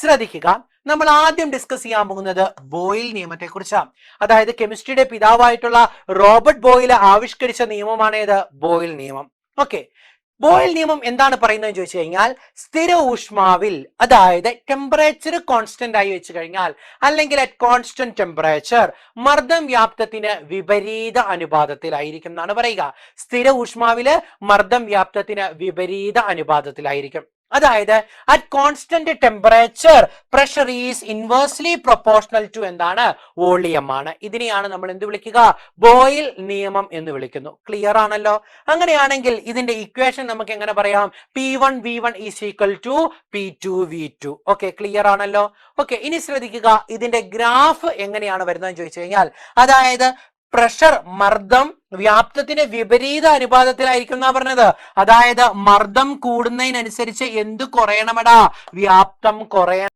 ശ്രദ്ധിക്കുക, നമ്മൾ ആദ്യം ഡിസ്കസ് ചെയ്യാൻ പോകുന്നത് ബോയിൽ നിയമത്തെ കുറിച്ചാണ്. അതായത് കെമിസ്ട്രിയുടെ പിതാവായിട്ടുള്ള റോബർട്ട് ബോയിൽ ആവിഷ്കരിച്ച നിയമമാണ് ഏത്? ബോയിൽ നിയമം. ഓക്കെ, ബോയിൽ നിയമം എന്താണ് പറയുന്നത് ചോദിച്ചു കഴിഞ്ഞാൽ, സ്ഥിര ഊഷ്മാവിൽ, അതായത് ടെമ്പറേച്ചർ കോൺസ്റ്റന്റ് ആയി വെച്ച് കഴിഞ്ഞാൽ, അല്ലെങ്കിൽ അറ്റ് കോൺസ്റ്റന്റ് ടെമ്പറേച്ചർ, മർദ്ദം വ്യാപ്തത്തിന് വിപരീത അനുപാതത്തിലായിരിക്കും എന്നാണ് പറയുക. സ്ഥിര ഊഷ്മാവില് മർദ്ദം വ്യാപ്തത്തിന് വിപരീത അനുപാതത്തിലായിരിക്കും. അതായത് at constant temperature pressure is inversely proportional to എന്താണ്? വോളിയം ആണ്. ഇതിനെയാണ് നമ്മൾ എന്ത് വിളിക്കുക? ബോയിൽ നിയമം എന്ന് വിളിക്കുന്നു. ക്ലിയർ ആണല്ലോ? അങ്ങനെയാണെങ്കിൽ ഇതിന്റെ ഇക്വേഷൻ നമുക്ക് എങ്ങനെ പറയാം? P1 V1 is equal to P2 V2. Okay, clear ആണല്ലോ? ഓക്കെ, ഇനി ശ്രദ്ധിക്കുക, ഇതിന്റെ ഗ്രാഫ് എങ്ങനെയാണ് വരുന്നതെന്ന് ചോദിച്ചു കഴിഞ്ഞാൽ, അതായത് പ്രഷർ, മർദ്ദം വ്യാപ്തത്തിന് വിപരീത അനുപാതത്തിലായിരിക്കും എന്നാ പറഞ്ഞത്. അതായത് മർദ്ദം കൂടുന്നതിനനുസരിച്ച് എന്ത് കുറയണമെടാ? വ്യാപ്തം കുറയണം.